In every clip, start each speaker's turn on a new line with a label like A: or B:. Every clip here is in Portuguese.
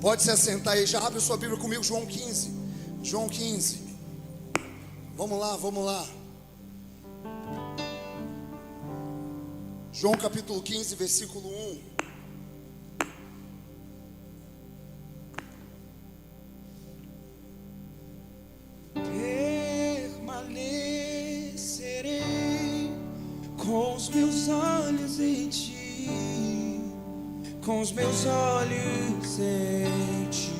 A: Pode se assentar aí, já abre sua Bíblia comigo, João 15. João 15. Vamos lá, vamos lá. João capítulo 15, versículo 1.
B: Permanecerei com os meus olhos em ti, com os meus olhos em ti,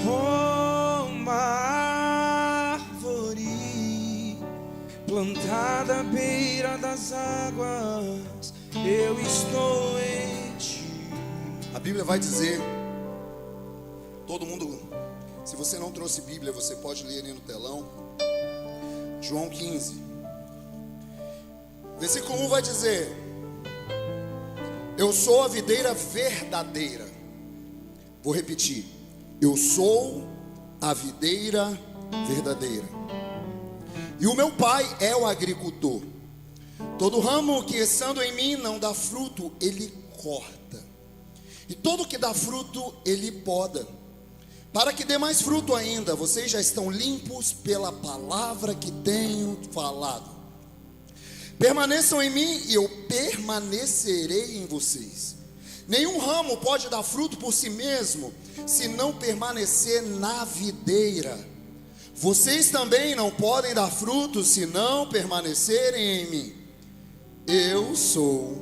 B: como a árvore plantada à beira das águas, eu estou em ti.
A: A Bíblia vai dizer, todo mundo, se você não trouxe Bíblia, você pode ler ali no telão. João 15, versículo 1 vai dizer: eu sou a videira verdadeira. Vou repetir: eu sou a videira verdadeira, e o meu pai é o agricultor. Todo ramo que estando em mim não dá fruto, ele corta, e todo que dá fruto, ele poda, para que dê mais fruto ainda. Vocês já estão limpos pela palavra que tenho falado. Permaneçam em mim e eu permanecerei em vocês. Nenhum ramo pode dar fruto por si mesmo, se não permanecer na videira. Vocês também não podem dar fruto, se não permanecerem em mim. Eu sou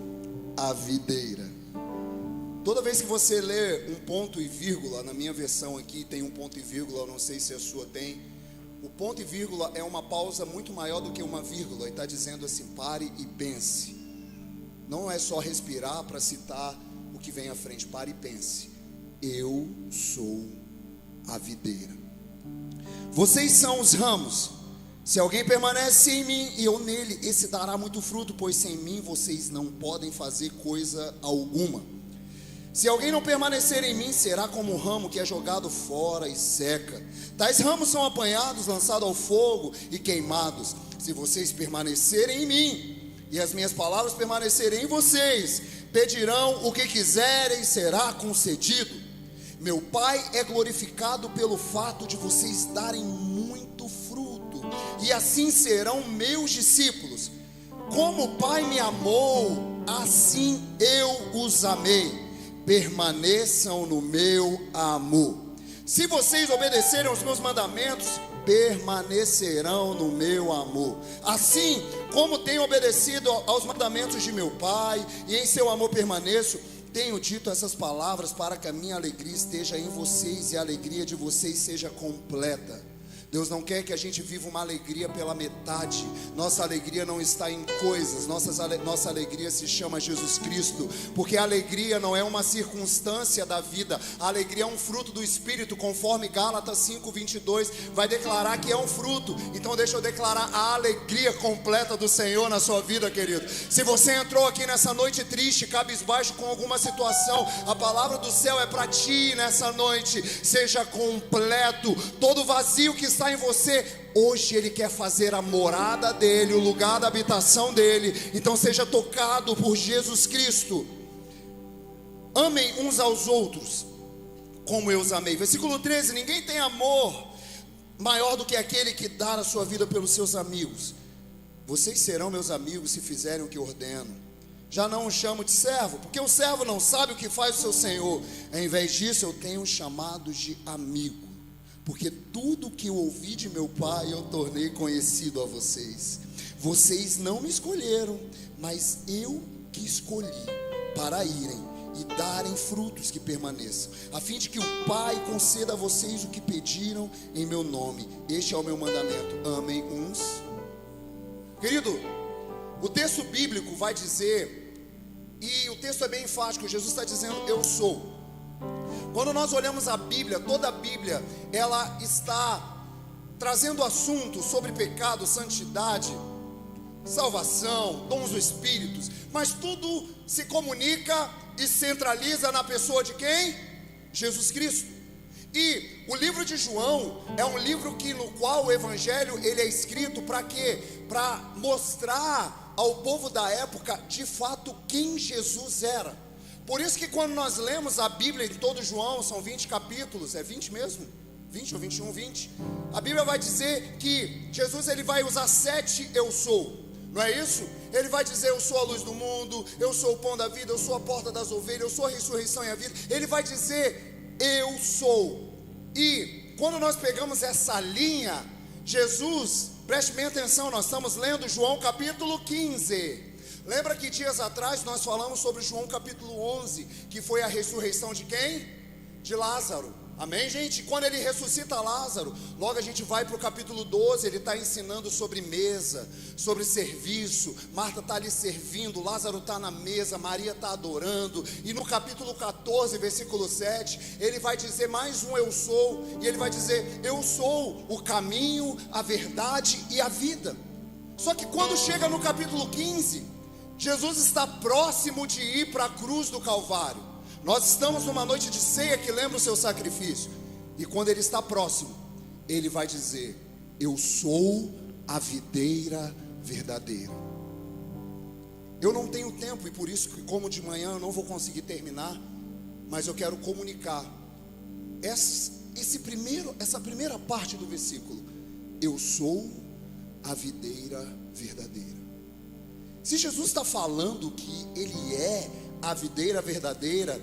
A: a videira. Toda vez que você lê um ponto e vírgula, na minha versão aqui tem um ponto e vírgula, eu não sei se a sua tem. O ponto e vírgula é uma pausa muito maior do que uma vírgula, e está dizendo assim: pare e pense. Não é só respirar para citar o que vem à frente, pare e pense. Eu sou a videira. Vocês são os ramos. Se alguém permanece em mim e eu nele, esse dará muito fruto, pois sem mim vocês não podem fazer coisa alguma. Se alguém não permanecer em mim, será como um ramo que é jogado fora e seca. Tais ramos são apanhados, lançados ao fogo e queimados. Se vocês permanecerem em mim e as minhas palavras permanecerem em vocês, pedirão o que quiserem, será concedido. Meu Pai é glorificado pelo fato de vocês darem muito fruto, e assim serão meus discípulos. Como o Pai me amou, assim eu os amei. Permaneçam no meu amor. Se vocês obedecerem aos meus mandamentos, permanecerão no meu amor. Assim como tenho obedecido aos mandamentos de meu Pai, e em seu amor permaneço, tenho dito essas palavras para que a minha alegria esteja em vocês e a alegria de vocês seja completa. Deus não quer que a gente viva uma alegria pela metade. Nossa alegria não está em coisas, nossa alegria se chama Jesus Cristo, porque a alegria não é uma circunstância da vida, a alegria é um fruto do Espírito, conforme Gálatas 5:22 vai declarar que é um fruto. Então deixa eu declarar a alegria completa do Senhor na sua vida, querido. Se você entrou aqui nessa noite triste, cabisbaixo com alguma situação, a palavra do céu é para ti nessa noite: seja completo. Todo vazio que está em você, hoje Ele quer fazer a morada dEle, o lugar da habitação dEle. Então seja tocado por Jesus Cristo. Amem uns aos outros como eu os amei. Versículo 13: ninguém tem amor maior do que aquele que dá a sua vida pelos seus amigos. Vocês serão meus amigos se fizerem o que ordeno. Já não o chamo de servo, porque o servo não sabe o que faz o seu senhor. Ao invés disso, eu tenho chamado de amigo, porque tudo que eu ouvi de meu Pai eu tornei conhecido a vocês. Vocês não me escolheram, mas eu que escolhi para irem e darem frutos que permaneçam, a fim de que o Pai conceda a vocês o que pediram em meu nome. Este é o meu mandamento: amem uns. Querido, o texto bíblico vai dizer, e o texto é bem enfático, Jesus está dizendo: eu sou. Quando nós olhamos a Bíblia, toda a Bíblia, ela está trazendo assuntos sobre pecado, santidade, salvação, dons do Espírito, mas tudo se comunica e centraliza na pessoa de quem? Jesus Cristo. E o livro de João é um livro no qual o Evangelho ele é escrito para quê? Para mostrar ao povo da época de fato quem Jesus era. Por isso que quando nós lemos a Bíblia em todo João, são 20 capítulos, é 20 mesmo? 20 ou 21, 20. A Bíblia vai dizer que Jesus ele vai usar 7 eu sou. Não é isso? Ele vai dizer eu sou a luz do mundo, eu sou o pão da vida, eu sou a porta das ovelhas, eu sou a ressurreição e a vida. Ele vai dizer eu sou. E quando nós pegamos essa linha, Jesus, preste bem atenção, nós estamos lendo João capítulo 15. Lembra que dias atrás nós falamos sobre João capítulo 11, que foi a ressurreição de quem? De Lázaro. Amém, gente? Quando ele ressuscita Lázaro, logo a gente vai para o capítulo 12, ele está ensinando sobre mesa, sobre serviço. Marta está ali servindo, Lázaro está na mesa, Maria está adorando. E no capítulo 14, versículo 7, ele vai dizer mais um eu sou. E ele vai dizer, eu sou o caminho, a verdade e a vida. Só que quando chega no capítulo 15, Jesus está próximo de ir para a cruz do Calvário. Nós estamos numa noite de ceia que lembra o seu sacrifício. E quando ele está próximo, ele vai dizer, eu sou a videira verdadeira. Eu não tenho tempo e por isso que como de manhã eu não vou conseguir terminar, mas eu quero comunicar essa primeira parte do versículo. Eu sou a videira verdadeira. Se Jesus está falando que ele é a videira verdadeira,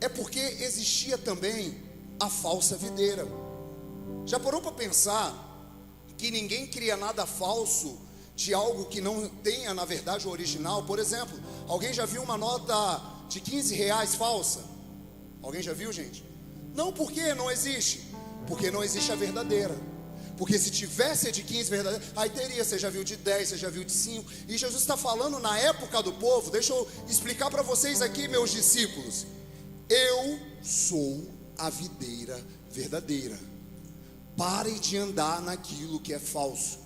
A: é porque existia também a falsa videira. Já parou para pensar que ninguém cria nada falso de algo que não tenha na verdade o original? Por exemplo, alguém já viu uma nota de 15 reais falsa? Alguém já viu, gente? Não, por que não existe? Porque não existe a verdadeira. Porque se tivesse a de 15 verdadeira, aí teria, você já viu de 10, você já viu de 5. E Jesus está falando na época do povo. Deixa eu explicar para vocês aqui, meus discípulos. Eu sou a videira verdadeira. Pare de andar naquilo que é falso.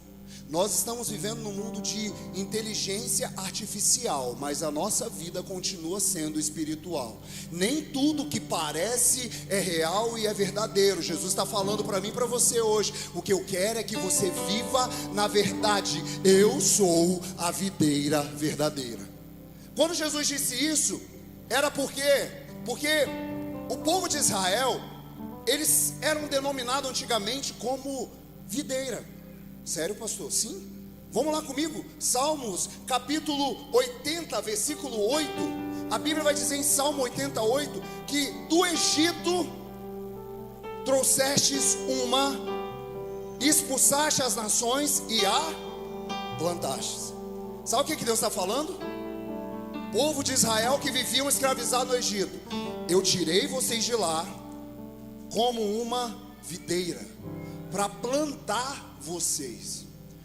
A: Nós estamos vivendo num mundo de inteligência artificial, mas a nossa vida continua sendo espiritual. Nem tudo que parece é real e é verdadeiro. Jesus está falando para mim e para você hoje. O que eu quero é que você viva na verdade. Eu sou a videira verdadeira. Quando Jesus disse isso, era porque o povo de Israel, eles eram denominados antigamente como videira. Sério, pastor? Sim? Vamos lá comigo. Salmos, capítulo 80, versículo 8. A Bíblia vai dizer em Salmo 88 que do Egito trouxestes uma, expulsaste as nações e a plantastes. Sabe o que Deus está falando? Povo de Israel que viviam escravizados no Egito. Eu tirei vocês de lá como uma videira para plantar vocês.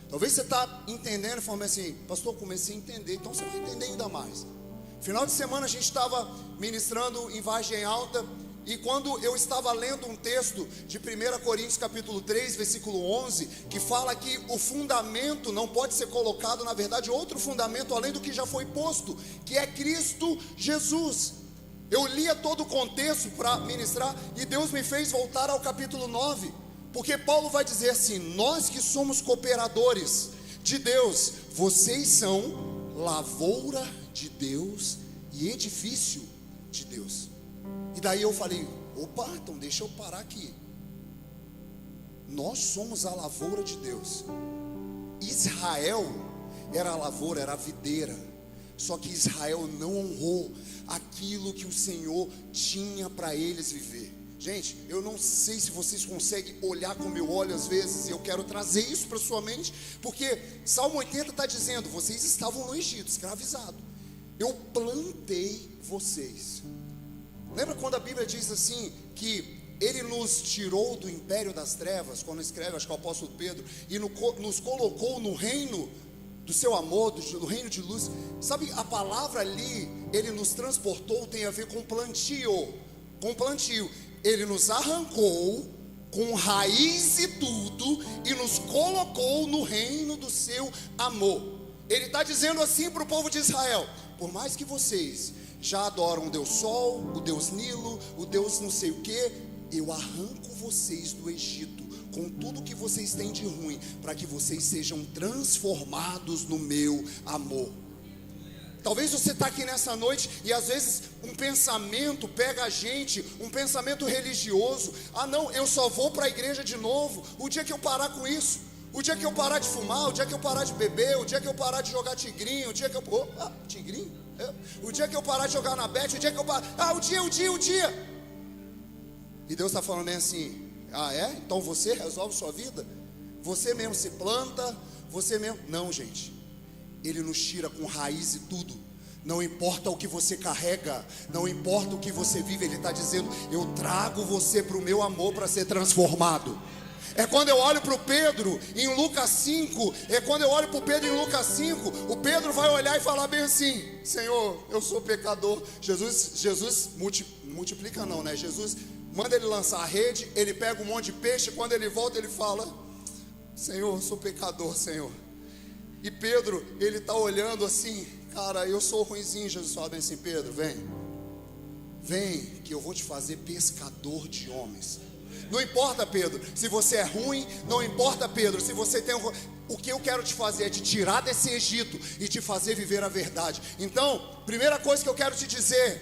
A: Talvez você está entendendo, falando assim, pastor, comecei a entender, então você vai entender ainda mais. Final de semana a gente estava ministrando em Vargem Alta, e quando eu estava lendo um texto de 1 Coríntios capítulo 3, versículo 11, que fala que o fundamento não pode ser colocado, na verdade, outro fundamento além do que já foi posto, que é Cristo Jesus. Eu lia todo o contexto para ministrar, e Deus me fez voltar ao capítulo 9, porque Paulo vai dizer assim, nós que somos cooperadores de Deus, vocês são lavoura de Deus e edifício de Deus. E daí eu falei, opa, então deixa eu parar aqui. Nós somos a lavoura de Deus. Israel era a lavoura, era a videira. Só que Israel não honrou aquilo que o Senhor tinha para eles viver. Gente, eu não sei se vocês conseguem olhar como eu olho às vezes. Eu quero trazer isso para sua mente, porque Salmo 80 está dizendo, vocês estavam no Egito, escravizados. Eu plantei vocês. Lembra quando a Bíblia diz assim, que Ele nos tirou do império das trevas, quando escreve, acho que é o apóstolo Pedro, e nos colocou no reino do seu amor, do reino de luz. Sabe, a palavra ali, Ele nos transportou, tem a ver com plantio. Com plantio. Ele nos arrancou com raiz e tudo e nos colocou no reino do seu amor. Ele está dizendo assim para o povo de Israel, por mais que vocês já adoram o Deus Sol, o Deus Nilo, o Deus não sei o que, eu arranco vocês do Egito com tudo que vocês têm de ruim, para que vocês sejam transformados no meu amor. Talvez você está aqui nessa noite e às vezes um pensamento pega a gente, um pensamento religioso. Ah não, eu só vou para a igreja de novo o dia que eu parar com isso, o dia que eu parar de fumar, o dia que eu parar de beber, o dia que eu parar de jogar tigrinho, o dia que eu... tigrinho? O dia que eu parar de jogar na bet, o dia que eu parar... o dia. E Deus está falando bem assim: ah é? Então você resolve sua vida? Você mesmo se planta, você mesmo... Não, gente, Ele nos tira com raiz e tudo. Não importa o que você carrega, não importa o que você vive, Ele está dizendo: eu trago você para o meu amor para ser transformado. É quando eu olho para o Pedro em Lucas 5, o Pedro vai olhar e falar bem assim: Senhor, eu sou pecador. Jesus multiplica não, né? Jesus manda ele lançar a rede, ele pega um monte de peixe, quando ele volta ele fala: Senhor, eu sou pecador, Senhor. E Pedro, ele está olhando assim: cara, eu sou ruinzinho. Jesus fala bem assim: Pedro, vem que eu vou te fazer pescador de homens. Não importa, Pedro, se você é ruim, não importa, Pedro, se você tem o que eu quero te fazer é te tirar desse Egito e te fazer viver a verdade. Então, primeira coisa que eu quero te dizer: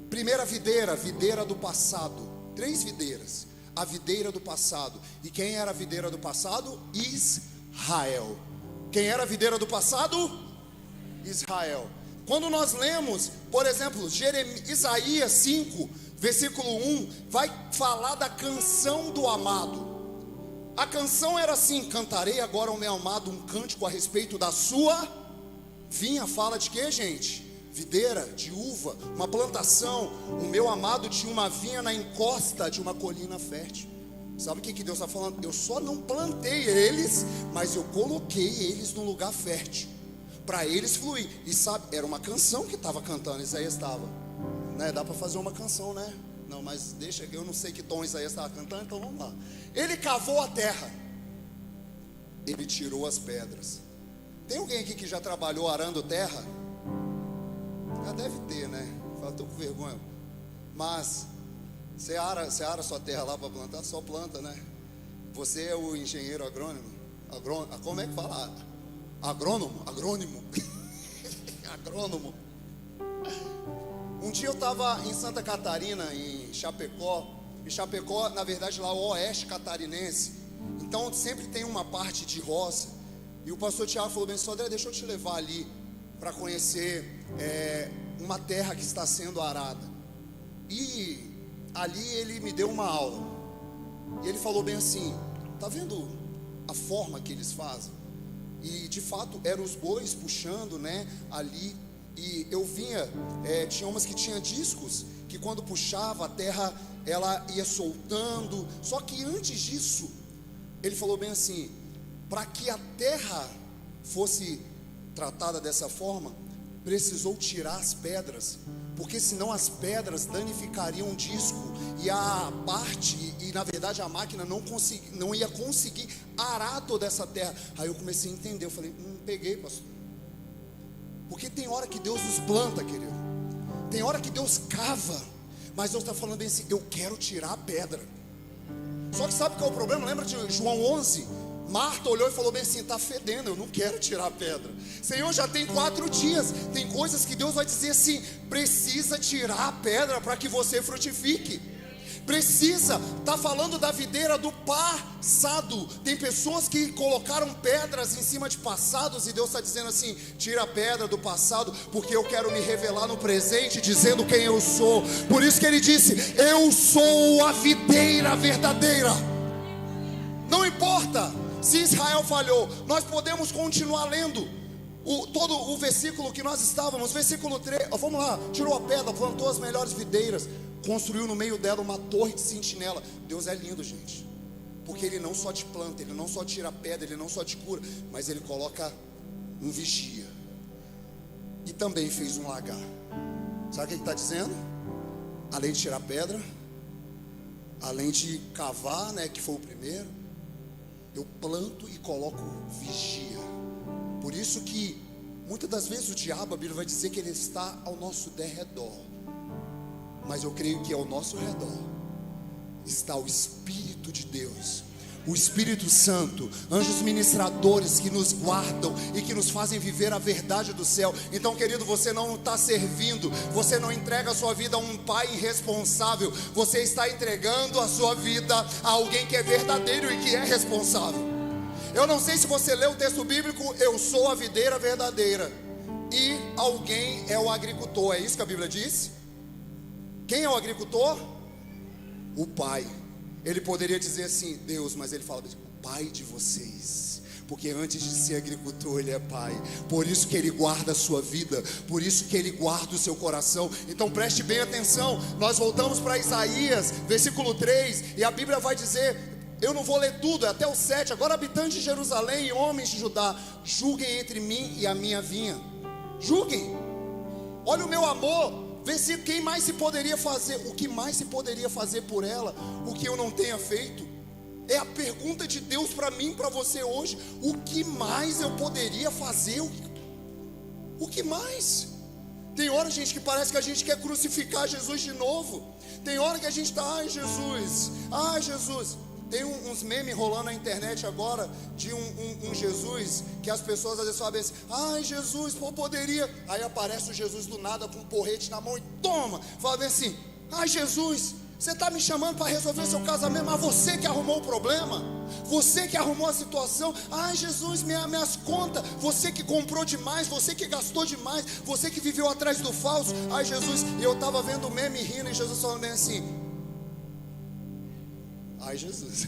A: primeira videira do passado. 3 videiras. A videira do passado. E quem era a videira do passado? Israel. Quem era a videira do passado? Israel. Quando nós lemos, por exemplo, Isaías 5, versículo 1, vai falar da canção do amado. A canção era assim: cantarei agora ao meu amado um cântico a respeito da sua vinha. Fala de quê, gente? Videira, de uva, uma plantação. O meu amado tinha uma vinha na encosta de uma colina fértil. Sabe o que Deus está falando? Eu só não plantei eles, mas eu coloquei eles num lugar fértil para eles fluir. E sabe, era uma canção que estava cantando, Isaías estava, né? Dá para fazer uma canção, né? Não, mas deixa, eu não sei que tom Isaías estava cantando, então vamos lá. Ele cavou a terra, ele tirou as pedras. Tem alguém aqui que já trabalhou arando terra? Já deve ter, né? Fala, estou com vergonha. Mas você ara sua terra lá para plantar? Só planta, né? Você é o engenheiro agrônomo? Como é que fala? Agrônomo. Agrônomo. Um dia eu estava em Santa Catarina, em Chapecó. Em Chapecó, na verdade, lá o oeste catarinense. Então sempre tem uma parte de roça. E o pastor Tiago falou bem: André, deixa eu te levar ali para conhecer uma terra que está sendo arada. E ali ele me deu uma aula. E ele falou bem assim: tá vendo a forma que eles fazem? E de fato eram os bois puxando, né, ali. E eu vinha, tinha umas que tinha discos, que quando puxava a terra, ela ia soltando. Só que antes disso, ele falou bem assim: para que a terra fosse tratada dessa forma, precisou tirar as pedras, porque senão as pedras danificariam o disco e a parte, e na verdade a máquina não ia conseguir arar toda essa terra. Aí eu comecei a entender, eu falei: peguei, pastor. Porque tem hora que Deus nos planta, querido, tem hora que Deus cava, mas Deus está falando bem assim: eu quero tirar a pedra. Só que sabe qual é o problema? Lembra de João 11? Marta olhou e falou bem assim: está fedendo, eu não quero tirar a pedra. Senhor, já tem 4 dias. Tem coisas que Deus vai dizer assim: precisa tirar a pedra para que você frutifique. Precisa, está falando da videira do passado. Tem pessoas que colocaram pedras em cima de passados, e Deus está dizendo assim: tira a pedra do passado, porque eu quero me revelar no presente, dizendo quem eu sou. Por isso que ele disse: eu sou a videira verdadeira. Não importa se Israel falhou, nós podemos continuar lendo todo o versículo que nós estávamos, versículo 3, vamos lá. Tirou a pedra, plantou as melhores videiras, construiu no meio dela uma torre de sentinela. Deus é lindo, gente, porque Ele não só te planta, Ele não só tira a pedra, Ele não só te cura, mas Ele coloca um vigia. E também fez um lagar. Sabe o que Ele está dizendo? Além de tirar a pedra, além de cavar, né, que foi o primeiro, eu planto e coloco vigia. Por isso que muitas das vezes o diabo, a Bíblia vai dizer que ele está ao nosso derredor, mas eu creio que ao nosso redor está o Espírito de Deus, o Espírito Santo, anjos ministradores que nos guardam e que nos fazem viver a verdade do céu. Então, querido, você não está servindo, você não entrega a sua vida a um pai irresponsável, você está entregando a sua vida a alguém que é verdadeiro e que é responsável. Eu não sei se você leu o texto bíblico, eu sou a videira verdadeira e alguém é o agricultor, é isso que a Bíblia diz? Quem é o agricultor? O pai. Ele poderia dizer assim, Deus, mas ele fala, o pai de vocês, porque antes de ser agricultor ele é pai, por isso que ele guarda a sua vida, por isso que ele guarda o seu coração. Então preste bem atenção, nós voltamos para Isaías, versículo 3, e a Bíblia vai dizer, eu não vou ler tudo, é até o 7, agora habitantes de Jerusalém e homens de Judá, julguem entre mim e a minha vinha, julguem, olha o meu amor. Vê se quem mais se poderia fazer, o que mais se poderia fazer por ela, o que eu não tenha feito. É a pergunta de Deus para mim, para você hoje. O que mais eu poderia fazer? O que mais? Tem hora, gente, que parece que a gente quer crucificar Jesus de novo. Tem hora que a gente está, ai Jesus. Tem uns memes rolando na internet agora de um Jesus que as pessoas às vezes falam assim, ai Jesus, pô, poderia. Aí aparece o Jesus do nada com um porrete na mão e toma. Fala bem assim, ai Jesus, você está me chamando para resolver seu casamento, mas você que arrumou o problema, você que arrumou a situação. Ai Jesus, minhas contas, você que comprou demais, você que gastou demais, você que viveu atrás do falso. Ai Jesus, e eu estava vendo o meme rindo e Jesus falando bem assim, ai Jesus.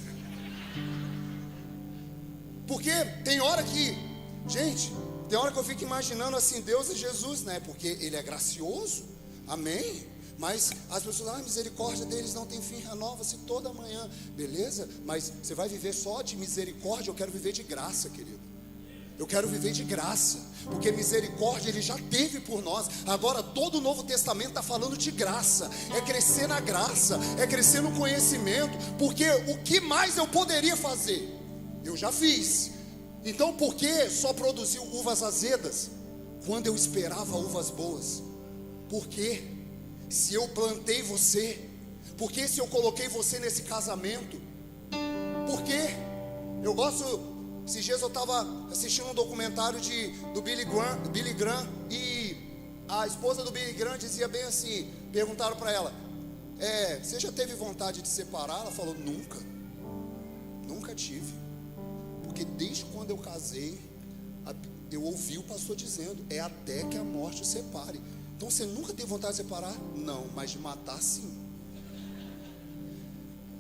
A: Porque tem hora que, gente, tem hora que eu fico imaginando assim, Deus e Jesus, né? Porque Ele é gracioso, amém? Mas as pessoas, a misericórdia deles não tem fim, renova-se toda manhã. Beleza, mas você vai viver só de misericórdia? Eu quero viver de graça, querido. Eu quero viver de graça, porque misericórdia Ele já teve por nós. Agora todo o Novo Testamento está falando de graça. É crescer na graça, é crescer no conhecimento. Porque o que mais eu poderia fazer? Eu já fiz. Então por que só produziu uvas azedas quando eu esperava uvas boas? Por quê? Se eu plantei você, por que se eu coloquei você nesse casamento? Por quê? Eu gosto. Esses dias eu estava assistindo um documentário do Billy Graham, e a esposa do Billy Graham dizia bem assim, perguntaram para ela, você já teve vontade de separar? Ela falou, nunca tive, porque desde quando eu casei, eu ouvi o pastor dizendo, é até que a morte o separe. Então você nunca teve vontade de separar? Não, mas de matar sim,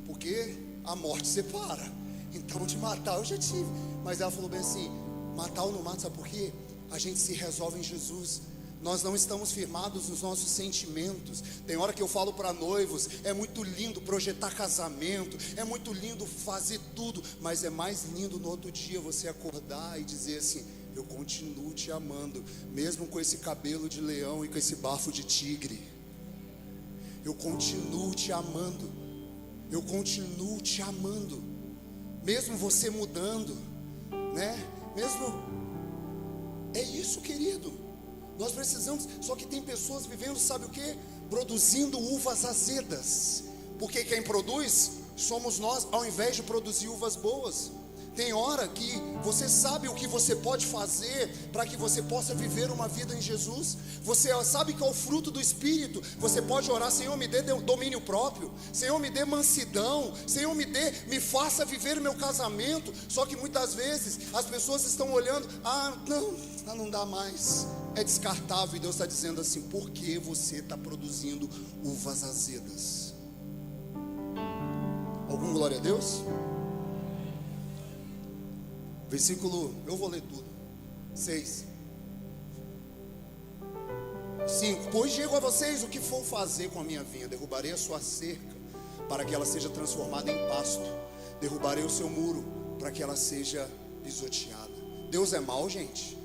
A: porque a morte separa. Então de matar eu já tive. Mas ela falou bem assim, matar ou não mata, sabe por quê? A gente se resolve em Jesus. Nós não estamos firmados nos nossos sentimentos. Tem hora que eu falo para noivos, é muito lindo projetar casamento, é muito lindo fazer tudo, mas é mais lindo no outro dia você acordar e dizer assim, eu continuo te amando, mesmo com esse cabelo de leão e com esse bafo de tigre. Eu continuo te amando. Eu continuo te amando. Mesmo você mudando, né? Mesmo, é isso, querido. Nós precisamos, só que tem pessoas vivendo, sabe o que? Produzindo uvas azedas. Porque quem produz somos nós, ao invés de produzir uvas boas. Tem hora que você sabe o que você pode fazer para que você possa viver uma vida em Jesus. Você sabe que é o fruto do Espírito. Você pode orar, Senhor, me dê domínio próprio, Senhor, me dê mansidão, Senhor, me faça viver o meu casamento. Só que muitas vezes as pessoas estão olhando, não dá mais, é descartável. E Deus está dizendo assim, por que você está produzindo uvas azedas? Algum glória a Deus? Versículo, eu vou ler tudo, 6, 5, pois digo a vocês o que for fazer com a minha vinha, derrubarei a sua cerca, para que ela seja transformada em pasto, derrubarei o seu muro, para que ela seja pisoteada. Deus é mau, gente?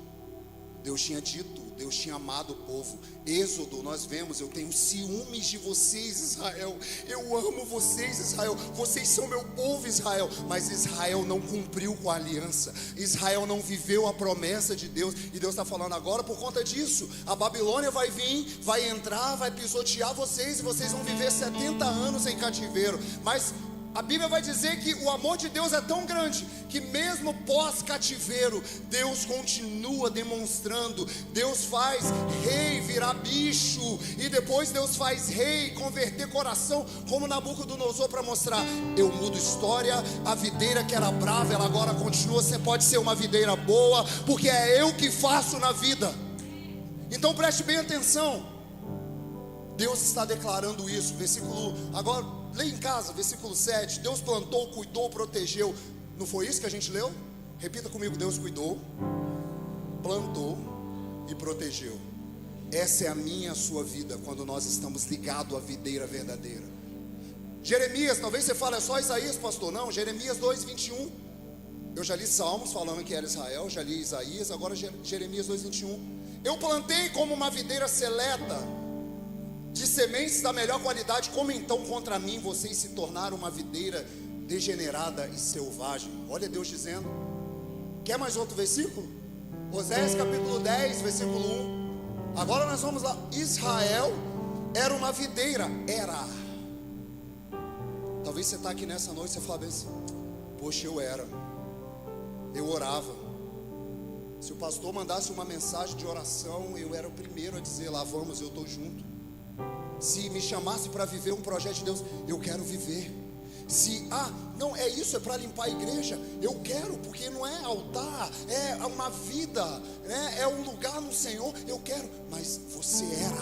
A: Deus tinha dito, Deus tinha amado o povo. Êxodo, nós vemos, eu tenho ciúmes de vocês, Israel. Eu amo vocês, Israel. Vocês são meu povo, Israel. Mas Israel não cumpriu com a aliança. Israel não viveu a promessa de Deus. E Deus está falando agora, por conta disso, a Babilônia vai vir, vai entrar, vai pisotear vocês, e vocês vão viver 70 anos em cativeiro. Mas A Bíblia vai dizer que o amor de Deus é tão grande que mesmo pós-cativeiro, Deus continua demonstrando. Deus faz rei virar bicho, e depois Deus faz rei converter coração, como Nabucodonosor, para mostrar: eu mudo história. A videira que era brava, ela agora continua. Você pode ser uma videira boa, porque é eu que faço na vida. Então preste bem atenção. Deus está declarando isso. Versículo, agora leia em casa, versículo 7. Deus plantou, cuidou, protegeu. Não foi isso que a gente leu? Repita comigo: Deus cuidou, plantou e protegeu. Essa é a minha e a sua vida, quando nós estamos ligados à videira verdadeira. Jeremias, talvez você fale: é só Isaías, pastor. Não, Jeremias 2:21. Eu já li Salmos falando que era Israel, já li Isaías, agora Jeremias 2:21. Eu plantei como uma videira seleta, de sementes da melhor qualidade. Como então contra mim vocês se tornaram uma videira degenerada e selvagem? Olha Deus dizendo. Quer mais outro versículo? Oséias capítulo 10, versículo 1. Agora nós vamos lá. Israel era uma videira. Era. Talvez você está aqui nessa noite e você fala assim: poxa, eu orava. Se o pastor mandasse uma mensagem de oração, eu era o primeiro a dizer: lá vamos, eu estou junto. Se me chamasse para viver um projeto de Deus, eu quero viver. Se, não, é isso, é para limpar a igreja, eu quero, porque não é altar, é uma vida, né? É um lugar no Senhor, eu quero. Mas você era.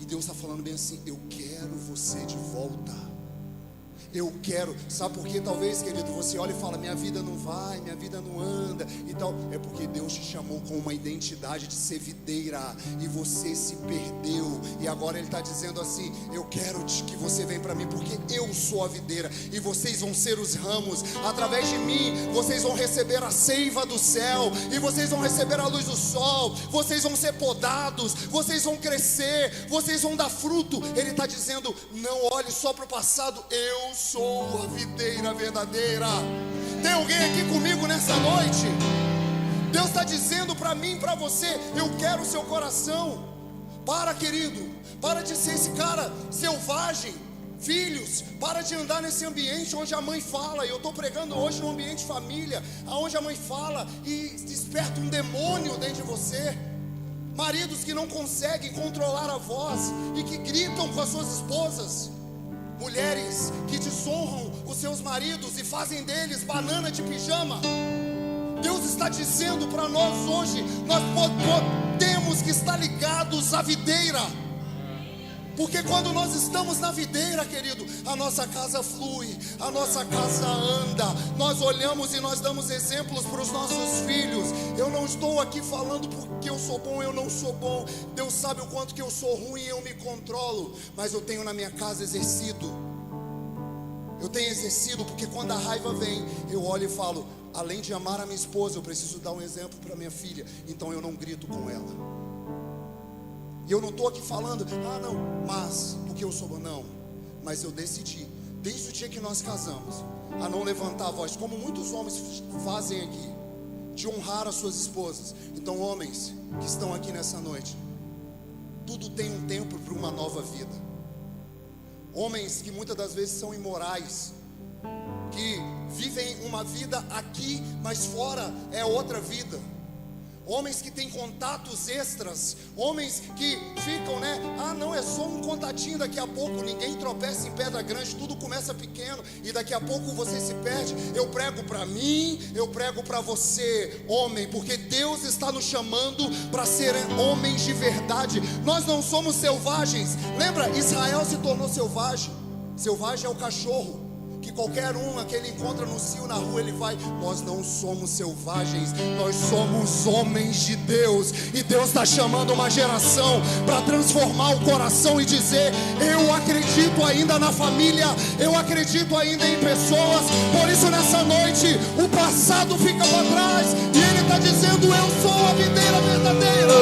A: E Deus está falando bem assim: eu quero você de volta. Eu quero, sabe por quê? Talvez, querido, você olha e fala: minha vida não vai, minha vida não anda e tal. É porque Deus te chamou com uma identidade de ser videira, e você se perdeu. E agora Ele está dizendo assim: eu quero que você venha para mim, porque eu sou a videira, e vocês vão ser os ramos. Através de mim, vocês vão receber a seiva do céu, e vocês vão receber a luz do sol. Vocês vão ser podados, vocês vão crescer, vocês vão dar fruto. Ele está dizendo: não olhe só para o passado, eu sou a videira verdadeira. Tem alguém aqui comigo nessa noite? Deus está dizendo para mim, para você: eu quero o seu coração. Para, querido, para de ser esse cara selvagem. Filhos, para de andar nesse ambiente onde a mãe fala. Eu estou pregando hoje no ambiente família, onde a mãe fala e desperta um demônio dentro de você. Maridos que não conseguem controlar a voz e que gritam com as suas esposas. Mulheres que desonram os seus maridos e fazem deles banana de pijama. Deus está dizendo para nós hoje: nós temos que estar ligados à videira. Porque quando nós estamos na videira, querido, a nossa casa flui, a nossa casa anda. Nós olhamos e nós damos exemplos para os nossos filhos. Eu não estou aqui falando porque eu sou bom, eu não sou bom. Deus sabe o quanto que eu sou ruim e eu me controlo. Mas eu tenho na minha casa exercido. Eu tenho exercido, porque quando a raiva vem, eu olho e falo: além de amar a minha esposa, eu preciso dar um exemplo para minha filha. Então eu não grito com ela. E eu não estou aqui falando: não, mas porque eu sou bom. Não, mas eu decidi, desde o dia que nós casamos, a não levantar a voz, como muitos homens fazem aqui, de honrar as suas esposas. Então, homens que estão aqui nessa noite, tudo tem um tempo para uma nova vida. Homens que muitas das vezes são imorais, que vivem uma vida aqui, mas fora é outra vida. Homens que têm contatos extras, homens que ficam, não, é só um contatinho, daqui a pouco ninguém tropeça em pedra grande, tudo começa pequeno e daqui a pouco você se perde. Eu prego para mim, eu prego para você, homem, porque Deus está nos chamando para ser homens de verdade. Nós não somos selvagens. Lembra, Israel se tornou selvagem. Selvagem é o cachorro, que qualquer que ele encontra no cio, na rua, ele vai. Nós não somos selvagens, nós somos homens de Deus. E Deus está chamando uma geração para transformar o coração e dizer: eu acredito ainda na família, eu acredito ainda em pessoas. Por isso nessa noite, o passado fica para trás e Ele está dizendo: eu sou a videira verdadeira.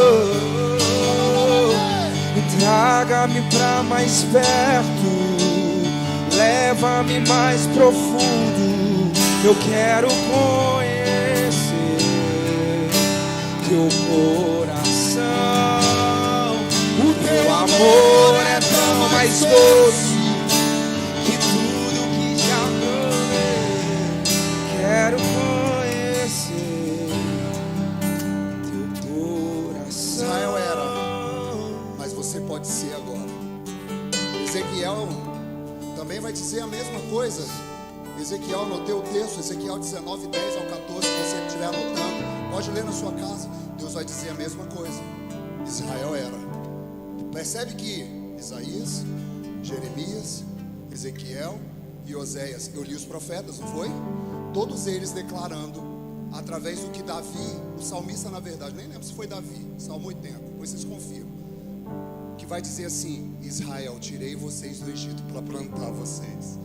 B: Traga-me para mais perto, leva-me mais profundo. Eu quero conhecer teu coração. O teu amor é tão mais doce que tudo
A: pode ser agora. Ezequiel também vai dizer a mesma coisa. Ezequiel, anotei o texto, Ezequiel 19, 10 ao 14, se você estiver anotando, pode ler na sua casa. Deus vai dizer a mesma coisa. Israel era. Percebe que Isaías, Jeremias, Ezequiel e Oséias, eu li os profetas, não foi? Todos eles declarando, através do que Davi, o salmista na verdade, nem lembro se foi Davi, Salmo 80, depois vocês confirmam, que vai dizer assim: Israel, tirei vocês do Egito para plantar vocês.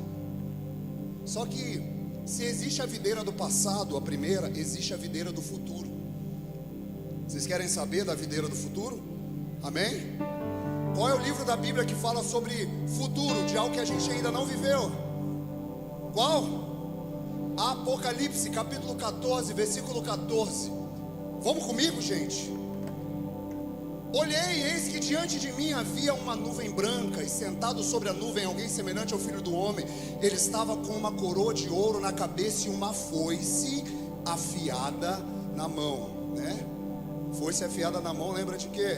A: Só que, se existe a videira do passado, a primeira, existe a videira do futuro. Vocês querem saber da videira do futuro? Amém? Qual é o livro da Bíblia que fala sobre futuro, de algo que a gente ainda não viveu? Qual? Apocalipse, capítulo 14, versículo 14. Vamos comigo, gente? Olhei, eis que diante de mim havia uma nuvem branca, e sentado sobre a nuvem alguém semelhante ao Filho do Homem. Ele estava com uma coroa de ouro na cabeça e uma foice afiada na mão, né? Foice afiada na mão, lembra de quê?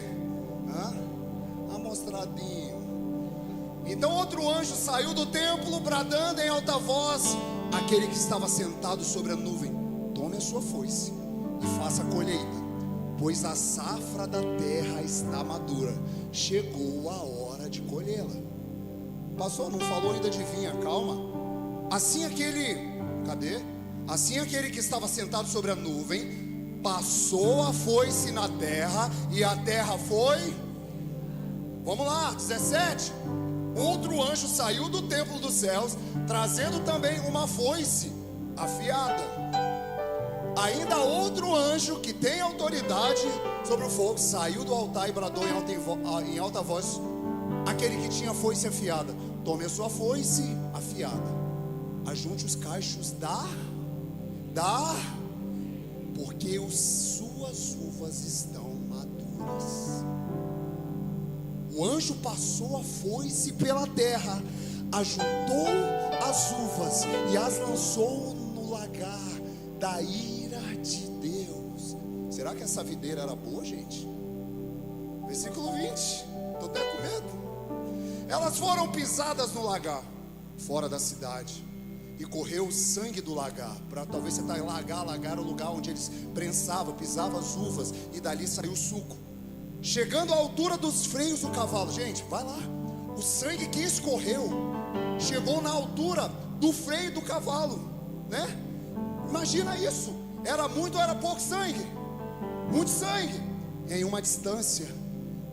A: Amostradinho. Então outro anjo saiu do templo, bradando em alta voz, aquele que estava sentado sobre a nuvem: tome a sua foice e faça a colheita, pois a safra da terra está madura, chegou a hora de colhê-la. Pastor, não falou ainda de vinha, calma. Assim aquele que estava sentado sobre a nuvem passou a foice na terra, e a terra foi. Vamos lá, 17. Outro anjo saiu do templo dos céus, trazendo também uma foice afiada. Ainda outro anjo que tem autoridade sobre o fogo saiu do altar e bradou em alta voz, aquele que tinha foice afiada: tome a sua foice afiada, ajunte os cachos porque suas uvas estão maduras. O anjo passou a foice pela terra, ajuntou as uvas e as lançou no lagar da ira de Deus. Será que essa videira era boa, gente? Versículo 20. Estou até com medo. Elas foram pisadas no lagar, fora da cidade, e correu o sangue do lagar. Para talvez você está em lagar é o lugar onde eles prensavam, pisavam as uvas, e dali saiu o suco, chegando à altura dos freios do cavalo. Gente, vai lá. O sangue que escorreu chegou na altura do freio do cavalo, né? Imagina isso. Era muito ou era pouco sangue? Muito sangue. Em uma distância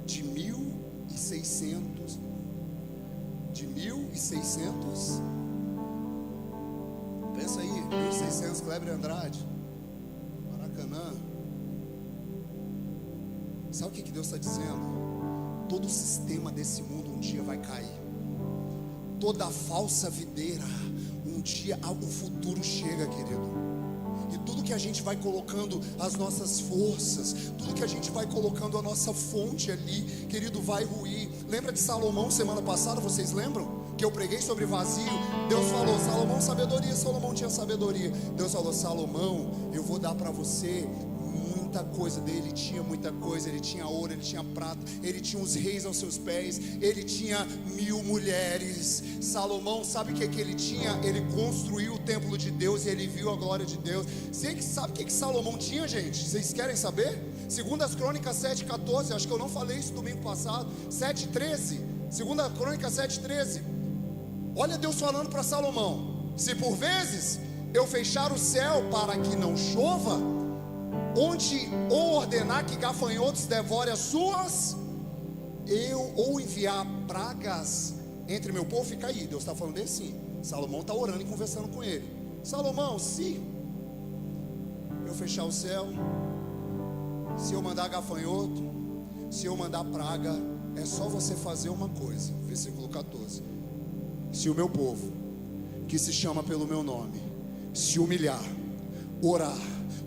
A: de 1.600. Pensa aí, 1.600, Kleber Andrade, Maracanã. Sabe o que Deus está dizendo? Todo o sistema desse mundo um dia vai cair. Toda a falsa videira, um dia o futuro chega, querido. E tudo que a gente vai colocando as nossas forças, tudo que a gente vai colocando a nossa fonte ali, querido, vai ruir. Lembra de Salomão semana passada? Vocês lembram? Que eu preguei sobre vazio. Deus falou: Salomão, sabedoria. Salomão tinha sabedoria. Deus falou: Salomão, eu vou dar para você muita coisa dele. Tinha muita coisa. Ele tinha ouro, ele tinha prata, ele tinha os reis aos seus pés, ele tinha 1000 mulheres. Salomão, sabe o que ele tinha? Ele construiu o templo de Deus e ele viu a glória de Deus. Você sabe o que Salomão tinha, gente? Vocês querem saber? 2 Crônicas 7,14. Acho que eu não falei isso domingo passado. 7,13. 2 Crônicas 7,13. Olha Deus falando para Salomão: se por vezes eu fechar o céu para que não chova, onde ou ordenar que gafanhotos devorem as suas, ou enviar pragas entre meu povo. Fica aí, Deus está falando assim. Salomão está orando e conversando com ele. Salomão, se eu fechar o céu, se eu mandar gafanhoto, se eu mandar praga, é só você fazer uma coisa. Versículo 14: se o meu povo, que se chama pelo meu nome, se humilhar, orar,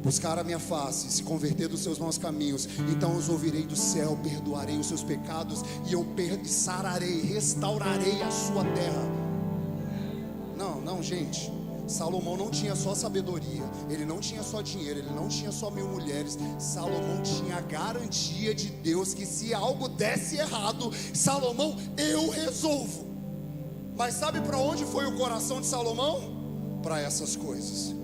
A: buscar a minha face, se converter dos seus maus caminhos, então os ouvirei do céu, perdoarei os seus pecados, e eu sararei, restaurarei a sua terra. Não, gente, Salomão não tinha só sabedoria, ele não tinha só dinheiro, ele não tinha só 1000 mulheres. Salomão tinha a garantia de Deus que se algo desse errado, Salomão, eu resolvo. Mas sabe para onde foi o coração de Salomão? Para essas coisas.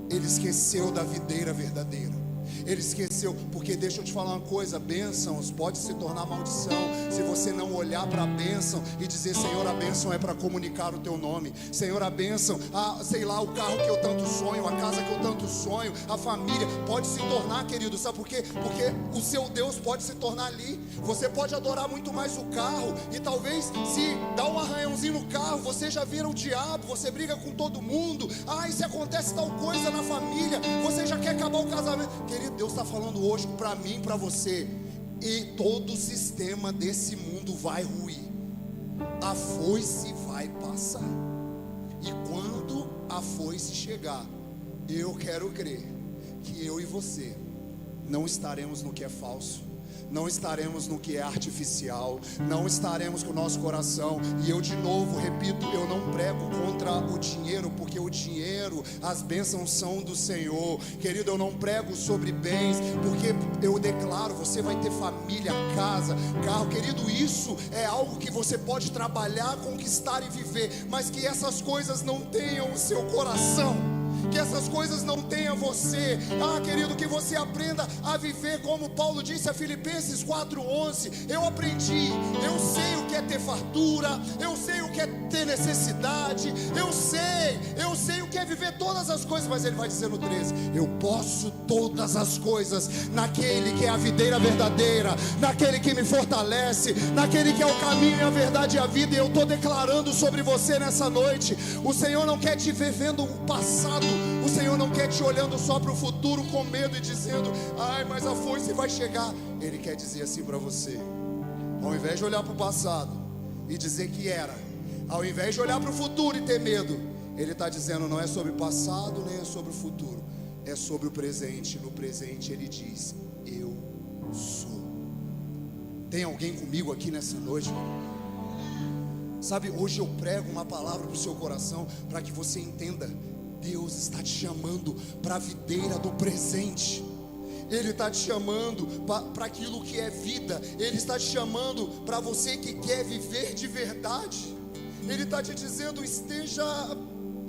A: Ele esqueceu da videira verdadeira. Ele esqueceu, porque deixa eu te falar uma coisa, bênçãos pode se tornar maldição se você não olhar para a bênção e dizer: Senhor, a bênção é para comunicar o teu nome. Senhor, a bênção, sei lá, o carro que eu tanto sonho, a casa que eu tanto sonho, a família, pode se tornar, querido, sabe por quê? Porque o seu Deus pode se tornar ali. Você pode adorar muito mais o carro, e talvez se dá um arranhãozinho no carro, você já vira o diabo, você briga com todo mundo. E se acontece tal coisa na família, você já quer acabar o casamento. Querido, Deus está falando hoje para mim, para você, e todo o sistema desse mundo vai ruir, a foice vai passar, e quando a foice chegar, eu quero crer que eu e você não estaremos no que é falso, não estaremos no que é artificial, não estaremos com o nosso coração. E eu de novo repito, eu não prego contra o dinheiro, porque o dinheiro, as bênçãos são do Senhor. Querido, eu não prego sobre bens, porque eu declaro, você vai ter família, casa, carro. Querido, isso é algo que você pode trabalhar, conquistar e viver, mas que essas coisas não tenham o seu coração, que essas coisas não tenham você. Querido, que você aprenda a viver como Paulo disse a Filipenses 4:11. Eu aprendi, eu sei o que é ter fartura, eu sei o que é ter necessidade, eu sei o que é viver todas as coisas. Mas ele vai dizer no 13: eu posso todas as coisas naquele que é a videira verdadeira, naquele que me fortalece, naquele que é o caminho, a verdade e a vida. E eu estou declarando sobre você nessa noite: o Senhor não quer te ver vendo o passado, o Senhor não quer te olhando só para o futuro com medo e dizendo: mas a foice vai chegar. Ele quer dizer assim para você: ao invés de olhar para o passado e dizer que era, ao invés de olhar para o futuro e ter medo, Ele está dizendo: não é sobre o passado, nem é sobre o futuro, é sobre o presente. No presente Ele diz: eu sou. Tem alguém comigo aqui nessa noite? Sabe, hoje eu prego uma palavra para o seu coração, para que você entenda: Deus está te chamando para a videira do presente. Ele está te chamando para aquilo que é vida. Ele está te chamando para você que quer viver de verdade. Ele está te dizendo: esteja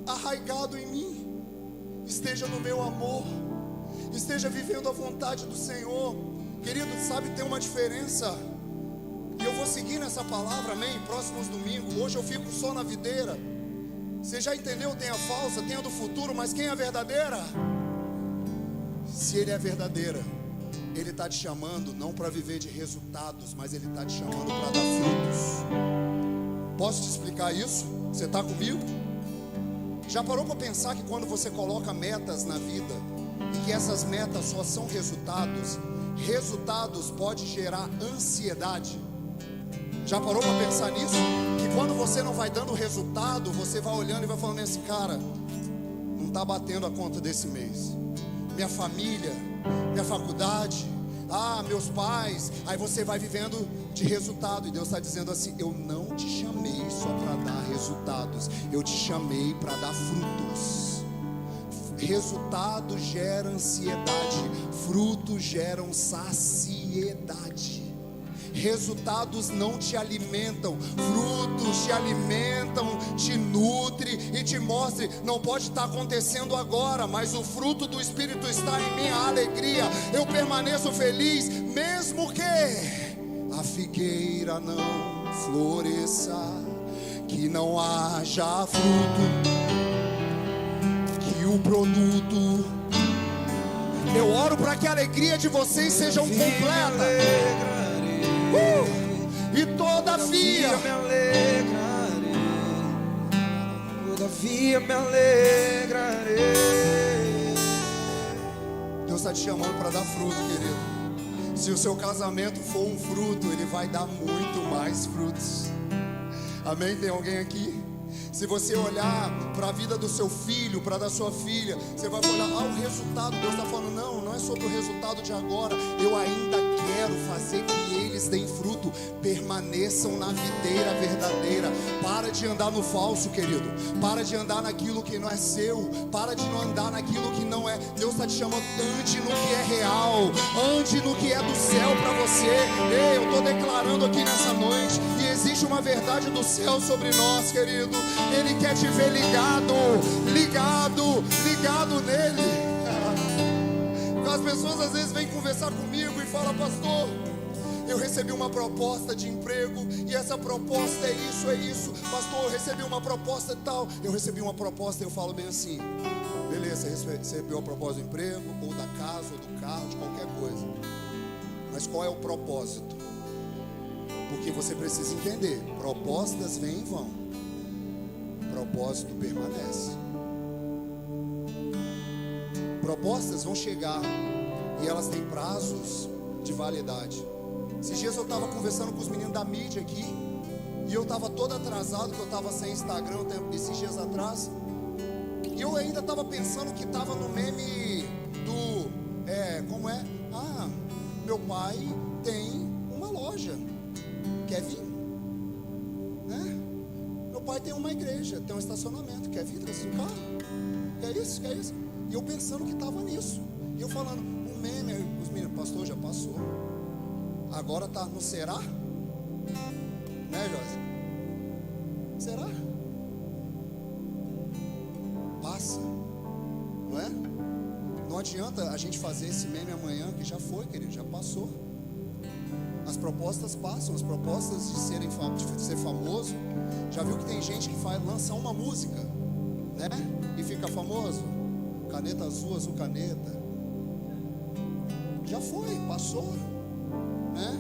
A: arraigado em mim, esteja no meu amor, esteja vivendo a vontade do Senhor. Querido, sabe, tem uma diferença. E eu vou seguir nessa palavra, amém? Próximos domingos. Hoje eu fico só na videira. Você já entendeu? Tem a falsa, tem a do futuro, mas quem é a verdadeira? Se Ele é verdadeira, Ele está te chamando não para viver de resultados, mas Ele está te chamando para dar frutos. Posso te explicar isso? Você está comigo? Já parou para pensar que quando você coloca metas na vida, e que essas metas só são resultados, resultados pode gerar ansiedade? Já parou para pensar nisso? Que quando você não vai dando resultado, você vai olhando e vai falando assim: cara, não está batendo a conta desse mês. Minha família, minha faculdade, meus pais. Aí você vai vivendo de resultado. E Deus está dizendo assim: eu não te chamei só para dar resultados, eu te chamei para dar frutos. Resultado gera ansiedade, frutos geram saciedade. Resultados não te alimentam, frutos te alimentam, te nutre e te mostre. Não pode estar acontecendo agora, mas o fruto do Espírito está em mim, a alegria. Eu permaneço feliz, mesmo que a figueira não floresça, que não haja fruto, que o produto. Eu oro para que a alegria de vocês seja completa. E todavia
B: me alegrarei, todavia me alegrarei.
A: Deus está te chamando para dar fruto, querido. Se o seu casamento for um fruto, ele vai dar muito mais frutos. Amém? Tem alguém aqui? Se você olhar para a vida do seu filho, para a da sua filha, você vai olhar, o resultado. Deus está falando, não é sobre o resultado de agora. Eu ainda quero fazer que eles deem fruto, permaneçam na videira verdadeira. Para de andar no falso, querido. Para de andar naquilo que não é seu. Para de não andar naquilo que não é. Deus está te chamando, ande no que é real, ande no que é do céu para você. Ei, eu estou declarando aqui nessa noite, e existe uma verdade do céu sobre nós, querido. Ele quer te ver ligado nele. As pessoas às vezes vêm conversar comigo e falam, pastor, eu recebi uma proposta de emprego, e essa proposta é isso. Pastor, eu recebi uma proposta e tal. Eu recebi uma proposta e eu falo bem assim, beleza, recebeu a proposta do emprego, ou da casa, ou do carro, de qualquer coisa. Mas qual é o propósito? Porque você precisa entender, propostas vêm e vão, propósito permanece. Propostas vão chegar e elas têm prazos de validade. Esses dias eu estava conversando com os meninos da mídia aqui, e eu estava todo atrasado, porque eu estava sem Instagram esses dias atrás, e eu ainda estava pensando que estava no meme do, como é? Meu pai tem uma loja, quer vir? Né? Meu pai tem uma igreja, tem um estacionamento, quer vir trazer um carro? Quer isso? E eu pensando que estava nisso, e eu falando, um meme, os meninos, pastor, já passou, agora está no será? Né, Josi? Será? Passa, não é? Não adianta a gente fazer esse meme amanhã, que já foi, querido, já passou. As propostas passam, as propostas de ser famoso. Já viu que tem gente que lança uma música, né? E fica famoso. Caneta azul, azul caneta. Já foi, passou, né?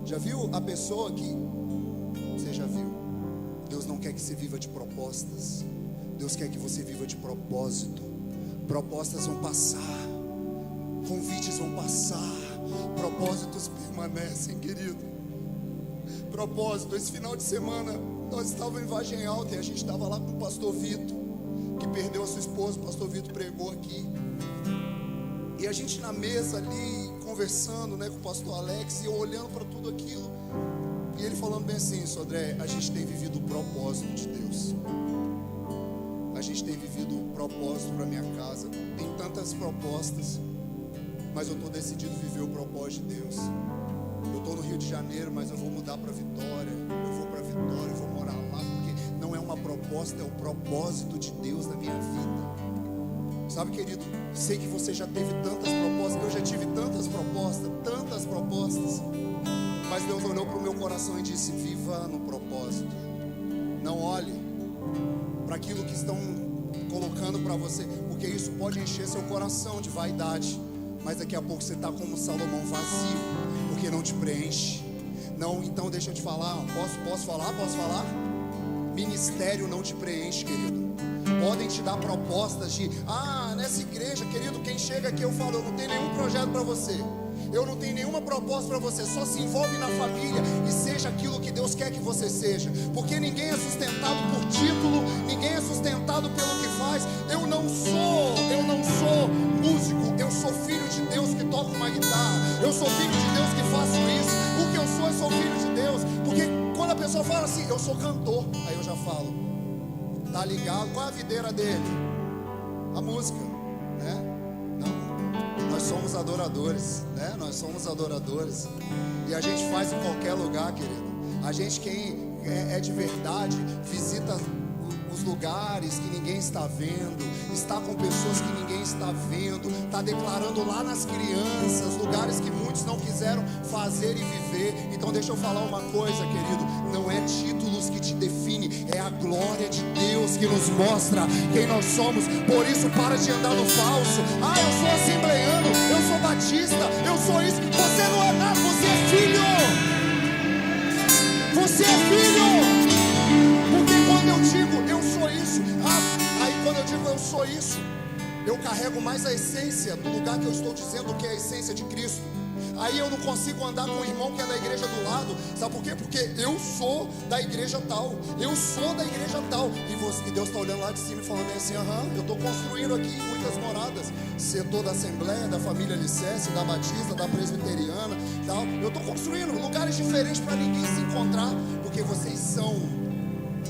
A: Já viu a pessoa que você já viu? Deus não quer que você viva de propostas. Deus quer que você viva de propósito. Propostas vão passar, convites vão passar, propósitos permanecem, querido. Propósito, esse final de semana nós estávamos em Vargem Alta, e a gente estava lá com o pastor Vitor, que perdeu a sua esposa. O pastor Vitor pregou aqui, e a gente na mesa ali, conversando, né, com o pastor Alex, e eu olhando para tudo aquilo, e ele falando bem assim, Sodré, a gente tem vivido o propósito de Deus. A gente tem vivido um propósito para minha casa. Tem tantas propostas, mas eu estou decidido a viver o propósito de Deus. Eu estou no Rio de Janeiro, mas eu vou mudar para Vitória. Eu vou para Vitória, eu vou morar lá, porque não é uma proposta, é o propósito de Deus na minha vida. Sabe, querido, sei que você já teve tantas propostas, eu já tive tantas propostas, mas Deus olhou para o meu coração e disse, viva no propósito. Não olhe para aquilo que estão colocando para você, porque isso pode encher seu coração de vaidade, mas daqui a pouco você está como Salomão, vazio, porque não te preenche. Não, então deixa eu te falar, posso falar? Ministério não te preenche, querido. Podem te dar propostas de, nessa igreja, querido, quem chega aqui eu falo, eu não tenho nenhum projeto para você, eu não tenho nenhuma proposta para você. Só se envolve na família e seja aquilo que Deus quer que você seja, porque ninguém é sustentado por título, ninguém é sustentado pelo que faz. Eu não sou músico, eu sou filho de Deus que toca uma guitarra, eu sou filho de Deus que faço isso. O que eu sou filho de Deus, porque quando a pessoa fala assim, eu sou cantor, aí eu já falo, tá ligado? Qual é a videira dele? A música, né? Nós somos adoradores, né? Nós somos adoradores, e a gente faz em qualquer lugar, querido. A gente, quem é de verdade, visita os lugares que ninguém está vendo, está com pessoas que ninguém está vendo, está declarando lá nas crianças, lugares que muitos não quiseram fazer e viver. Então deixa eu falar uma coisa, querido, não é títulos que te define, é a glória de Deus que nos mostra quem nós somos. Por isso para de andar no falso. Eu sou assembleiano, eu sou batista, eu sou isso. Você não é nada, você é filho. Você é filho. Porque quando eu digo eu sou isso, aí quando eu digo eu sou isso, eu carrego mais a essência do lugar que eu estou dizendo, que é a essência de Cristo. aí eu não consigo andar com o irmão que é da igreja do lado. Sabe por quê? Porque eu sou da igreja tal, eu sou da igreja tal. E Deus está olhando lá de cima e falando assim: eu estou construindo aqui muitas moradas, setor da Assembleia, da Família Alicerce, da Batista, da Presbiteriana, tal. Eu estou construindo lugares diferentes para ninguém se encontrar, porque vocês são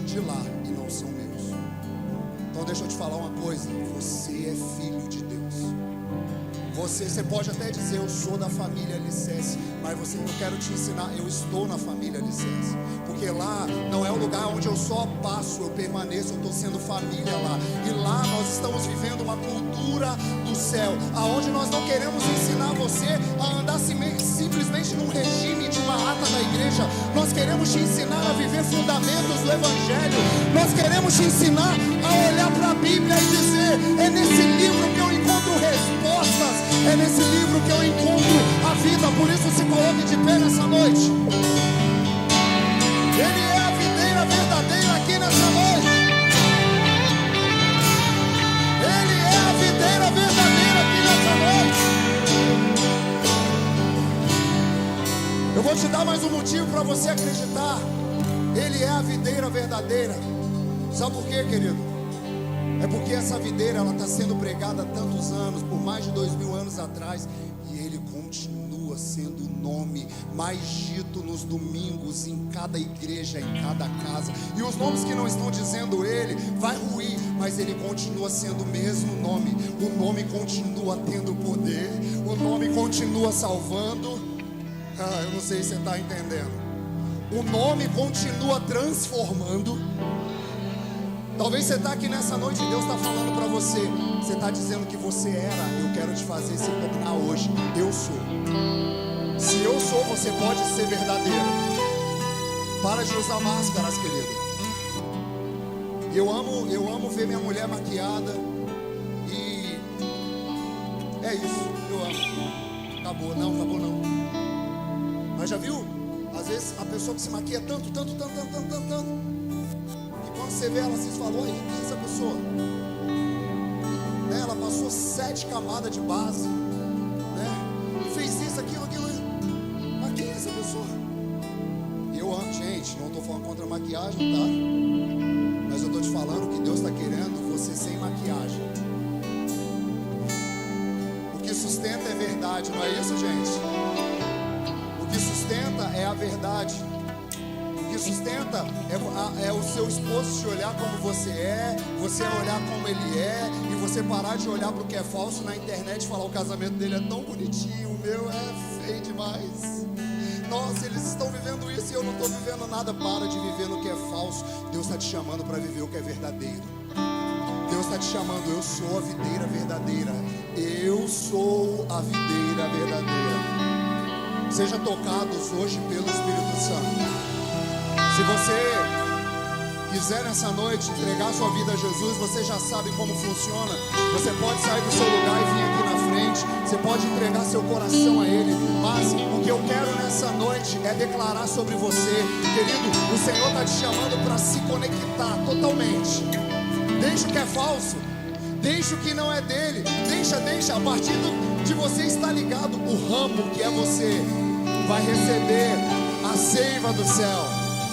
A: de lá e não são meus. Então deixa eu te falar uma coisa: você é filho de Deus. Você pode até dizer: eu sou da família Alicerce, mas eu quero te ensinar, eu estou na família Alicerce, porque lá não é o lugar onde eu só passo, eu permaneço, eu estou sendo família lá. E lá nós estamos vivendo uma cultura do céu, aonde nós não queremos ensinar você a andar simplesmente num regime de uma ata da igreja. Nós queremos te ensinar a viver fundamentos do evangelho. Nós queremos te ensinar a olhar para a Bíblia e dizer: é nesse livro que eu encontro respostas, é nesse livro que eu encontro a vida. Por isso se coloque de pé nessa noite. Ele é a videira verdadeira aqui nessa noite. Ele é a videira verdadeira aqui nessa noite. Eu vou te dar mais um motivo para você acreditar. Ele é a videira verdadeira. Sabe por quê, querido? É porque essa videira, ela está sendo pregada há tantos anos, por mais de 2000 anos atrás, e ele continua sendo o nome mais dito nos domingos, em cada igreja, em cada casa. E os nomes que não estão dizendo ele, vai ruir, mas ele continua sendo o mesmo nome. O nome continua tendo poder, o nome continua salvando. Eu não sei se você está entendendo. O nome continua transformando. Talvez você está aqui nessa noite e Deus está falando para você. Você está dizendo que você era, eu quero te fazer se tornar hoje. Eu sou. Se eu sou, você pode ser verdadeiro. Para de usar máscaras, querido. Eu amo ver minha mulher maquiada. E é isso, eu amo. Acabou não. Mas já viu? Às vezes a pessoa que se maquia tanto. Você vê ela, vocês falam: olha, quem é essa pessoa? Ela passou 7 camadas de base, fez isso, aquilo. Mas quem é essa pessoa? Eu amo, gente, não estou falando contra a maquiagem, tá? Mas eu estou te falando que Deus está querendo você sem maquiagem. O que sustenta é verdade, não é isso, gente? O que sustenta é a verdade. O que sustenta é o seu esposo te olhar como você olhar como ele é, e você parar de olhar para o que é falso na internet e falar: o casamento dele é tão bonitinho, o meu é feio demais. Nossa, eles estão vivendo isso e eu não estou vivendo nada. Para de viver no que é falso. Deus está te chamando para viver o que é verdadeiro. Deus está te chamando: eu sou a videira verdadeira. Eu sou a videira verdadeira. Sejam tocados hoje pelo Espírito Santo. Se você quiser nessa noite entregar sua vida a Jesus, você já sabe como funciona. Você pode sair do seu lugar e vir aqui na frente. Você pode entregar seu coração a Ele. Mas o que eu quero nessa noite é declarar sobre você, querido: o Senhor está te chamando para se conectar totalmente. Deixa o que é falso, deixa o que não é dele. Deixa. A partir de você estar ligado, o ramo que é você vai receber a seiva do céu.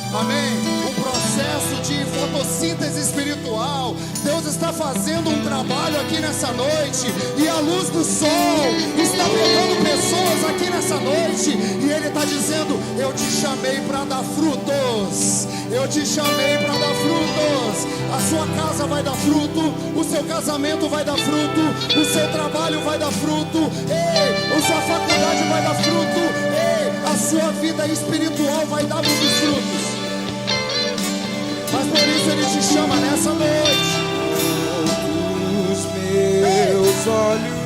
A: Amém? Um processo de fotossíntese espiritual. Deus está fazendo um trabalho aqui nessa noite, e a luz do sol está pegando pessoas aqui nessa noite, e Ele está dizendo: eu te chamei para dar frutos. Eu te chamei para dar frutos. A sua casa vai dar fruto, o seu casamento vai dar fruto, o seu trabalho vai dar fruto, a sua faculdade vai dar fruto, a sua vida espiritual vai dar muitos frutos. Mas por isso Ele te chama nessa noite.
B: Os meus olhos